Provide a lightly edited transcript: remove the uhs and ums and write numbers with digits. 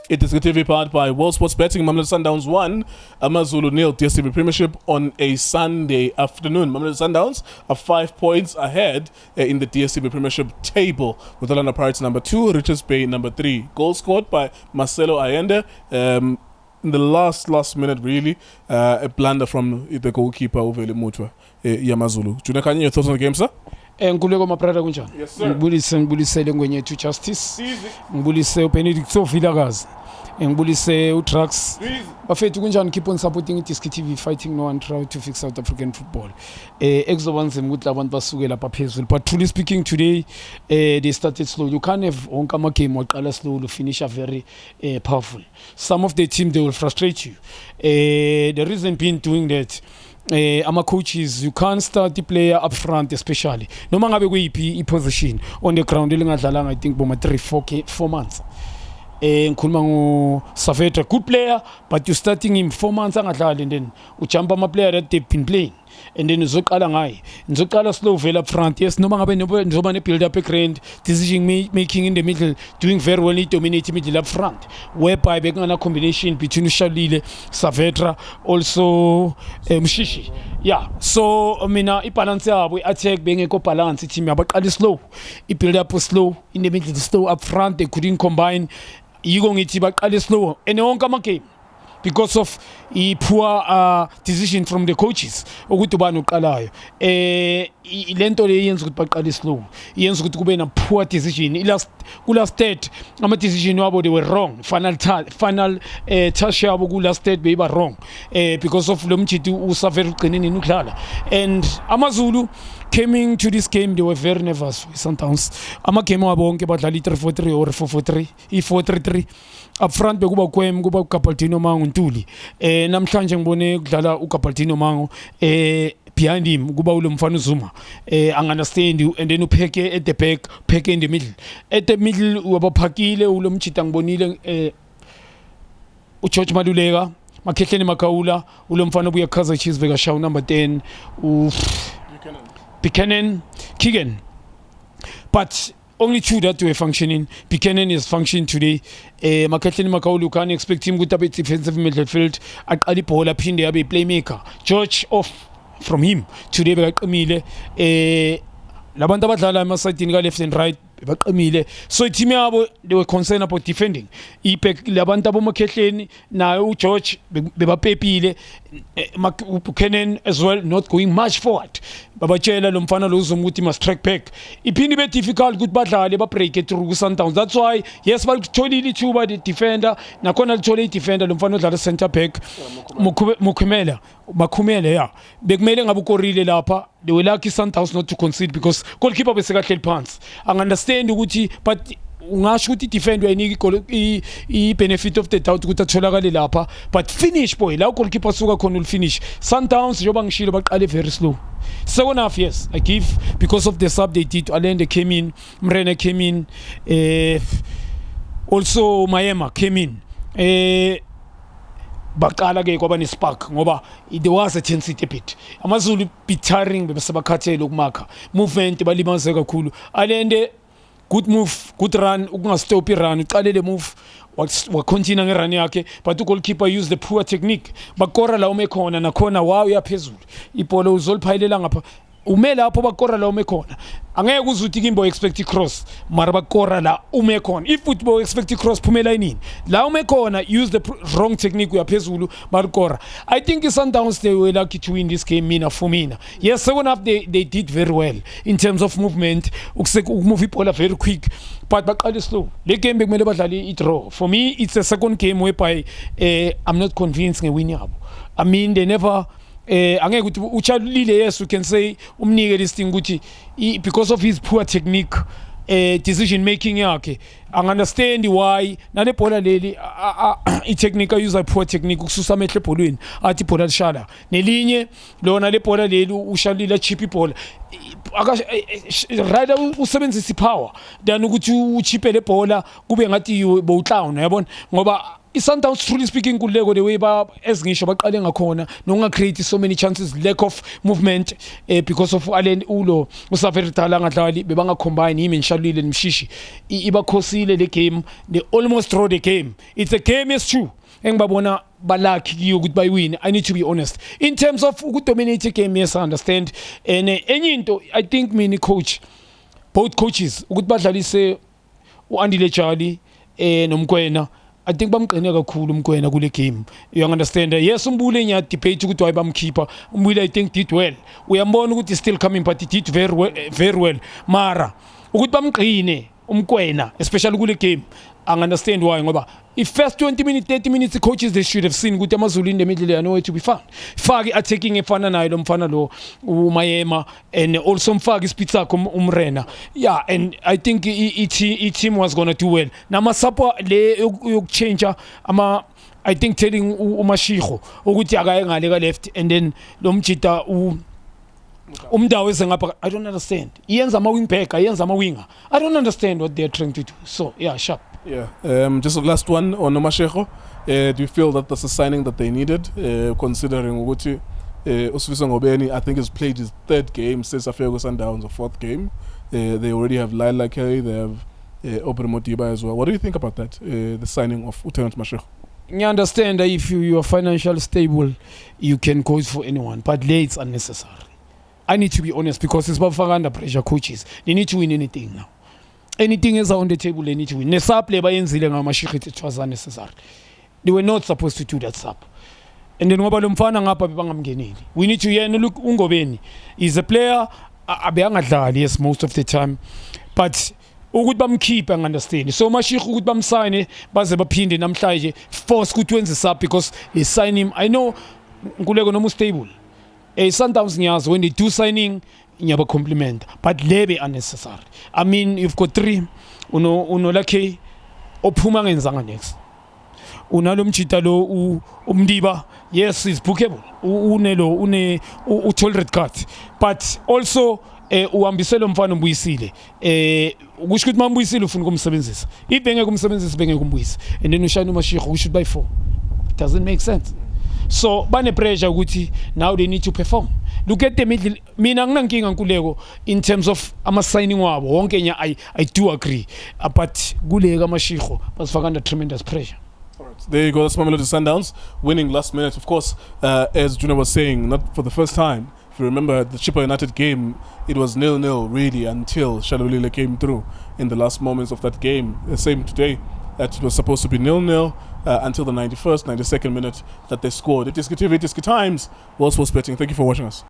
iDiskiTV powered by World Sports Betting. Mamelodi Sundowns 1, Amazulu 0. DStv Premiership on a Sunday afternoon. Mamelodi Sundowns are 5 points ahead in the DStv Premiership table, with Orlando Pirates number 2, Richards Bay number 3. Goal scored by Marcelo Allende in the last minute, really. A blunder from the goalkeeper over Mutwa, Amazulu. Junior Khanye, your thoughts on the game, sir? Nguleko mabrada kunjani? Yes sir. Ngibulisele ngwenye justice. Ngibulise uBenedict Sofilakazi. Ngibulise uTrax. Bafethu kunjani, keep on supporting iDiskiTV, fighting no one try to fix South African football. Exobanzima ukuthi abantu basuke lapha phezulu. But truly speaking today, they started slow. You can't have onke ama game waqala slow, finish very powerful. Some of the team they will frustrate you. The reason being doing that, ama coaches, you can't start the player up front, especially noma ngabe kuyiphi position on the ground elingadlalanga I think boma 4 months. Ngikhuluma ngo Safetra, good player, but you starting him 4 months angadlali, and then ujump ama player that they've been playing, and then uzoqala ngaye, ngizoqala slow vela up front. Yes, noma ngabe njoba ne build up a grand decision making in the middle, doing very well, dominating middle up front, whereby bekungana combination between Shalile, Safetra, also Mshishi. Yeah, so mina ibalance yabo attack bengekho balance, team yabaqala slow, I build up slow in the middle, slow up front, they couldn't combine. You going to be slow and won't come again because of a poor decision from the coaches. Ogutubano Kalayo. Lento yens good bakali slow. Yens good to a poor decision. Last state, I'm a decision about they were wrong. Final Tasha Abugula state they were wrong. Because of Lumchitu Usafer Kenini Nuklala. And Amazulu coming to this game, they were very nervous sometimes. Ama came about about a liter 4-3 or 4-4-3, E4-3-3. Up front, Beguba Quem, Guba Capaltino Mango Tuli. Namchanjang Bone, Gala Ucapaltino Mango, behind him, Guba Ulum Zuma. I understand you, and then you peke at the peke in the middle. At the middle, Uba Pakile, Ulum Chitang Bonile, Uchoch Madulega, Makekeni Makaula, Ulum Fanabuya Kazachis Vega Show number 10. Buchanan, Keegan. But only two that were functioning. Buchanan is functioning today. Makatini Makaulu can't expect him with a bit defensive midfield. At Adipola Pinde, a playmaker. George off from him. Today, Emile. Labanda Batala, Masatinga left and right. So they were concerned about defending. Ipek Labanta Bomaketlen, now George, Beba Pepile, Buchanan as well, not going much forward. Babachela, Lumfana Luzum, must track back. It's been difficult, good battle, they break it through Sundowns. That's why, yes, well, Tony Chuba, the defender, Nakona Tony defender, Lumfano, the center back, Makumela, yeah. Begmele Abukori Lapa, they were lucky Sundowns not to concede because goalkeeper was a pants. I understand Uchi, but ungashuti defend I benefit of the doubt kutatholakala lapha, but finish boy la goalkeeper suka khona finish. Sundowns joba ngishilo baqale very slow. Second half, yes, I give because of the sub they did. Allende came in, Mrene came in, also Mayema came in. Bakala ke kwaba ne spark ngoba there was a intensity bit. Amazulu bitiring bebesabakhathela ukumaka. Movement balimaze kakhulu. Allende good move, good run, ukungastop run, uqalele move wa continue ngerun yakhe, but goalkeeper use the poor technique. Bakora la umekhona nakhona wow yaphezulu. Ibhola uzoliphayilela ngapha. Umela apho bakora la umekhona. Angeke uzuthi kimbo expect cross, mara bakora la umekhona. If football expect cross phumela inini. La umekhona use the wrong technique uyaphezulu bakora. I think Sundowns they were lucky to win this game mina for mina. Yes, second half they did very well in terms of movement. Move ibhola very quick, but baqale slow. Le game bekumele badlale draw. For me it's a second game whereby I'm not convinced ngewin yabo. I mean they never angeke ukuthi uchalile, yes, you can say umnike this thing ukuthi because of his poor technique, decision making yakhe. I understand why nale bhola leli I technique use poor technique ukususa mehle ebholweni athi bhola lishala nelinye lona le bhola leli ushalila chip ibhola rider usebenzisa power than ukuthi uchipele bhola kube ngathi bowuclown, yabona, ngoba i-Sundowns truly speaking kuleko the way as ngisho baqale ngakhona nonga create so many chances, lack of movement because of Allende ulo usaferi dala ngadlali bebanga combine him Nshalile Mshishi ibakhosile le game, they almost draw the game. It's a game is true engibabona balaki ukuthi bayiwin. I need to be honest in terms of ukudominate a game. Yes, I understand, and enye into I think mini coach, both coaches ukuthi badlalise uAndile Jali nomkwena, I think bamqine kakhulu umkwena kule game. You understand? Yes, umbule nya debate ukuthi why bamkhipha. Umbule I think did well. Uyambona ukuthi still coming but he did very well. Mara ukuthi bamqine umkwena especially kule game. I understand why ngoba if first 20 minutes 30 minutes the coaches they should have seen ukuthi Amazulu in the middle there nowhere to be found. Faki attacking efana nayo lo mfana lo uMayema and also mfaki isipitsa umrena. Yeah, and I think team was going to do well. Namasapa le yokuchange ama I think telling uMashego ukuthi akaye ngale ka left and then lo mjita umdawo ezengapha. I don't understand. Yenza ama wing back, yenza ama winger. I don't understand what they're trying to do. So, yeah, sharp. Yeah. Just the last one on Mashego. Do you feel that that's a signing that they needed, considering ukuthi Usfiso Ngobeni, I think, has played his 3rd game since Afego Sundowns, or 4th game. They already have Laila Kelly, they have Open Motiba as well. What do you think about that, the signing of Lieutenant Mashego? You understand that if you are financially stable, you can go for anyone, but late it's unnecessary. I need to be honest because it's about under pressure coaches. They need to win anything now. Anything is on the table, they need to win. Nesap it was unnecessary. They were not supposed to do that sap. And then we need to look Ungobeni. He's a player, yes, most of the time. But keep and understand. So Mashego would sign Bazabapinde Namtaje, force good wins the sap because he signed him. I know Ngulego no stable. Sundowns nyas when they do signing you have a compliment, but lebe unnecessary. I mean, you've got 3 uno lake ophuma ngenzanga next unalo mchita lo umdiba, yes, is bookable, une tolerate card, but also uhambiselo mfana umbuyisile kusho ukuthi mambuyisile ufuna ukumsebenzisa ibenge kumsebenzisa benge kumbuyisa and then ushaya uMashego we should buy 4. It doesn't make sense. So bane pressure ukuthi now they need to perform. Look at the middle. Mina nginankinga nkuleko in terms of ama signing wabo wonke nya I do agree, but kuleka Mashego basifaka under tremendous pressure. There you go. That's Mamelodi Sundowns winning last minute. Of course, as Junior was saying, not for the first time. If you remember the Chippa United game, it was 0-0 really until Shalulile came through in the last moments of that game. The same today. That it was supposed to be 0-0 until the 91st, 92nd minute that they scored. It is iDiskiTV, iDiski Times, World Sports Betting. Thank you for watching us.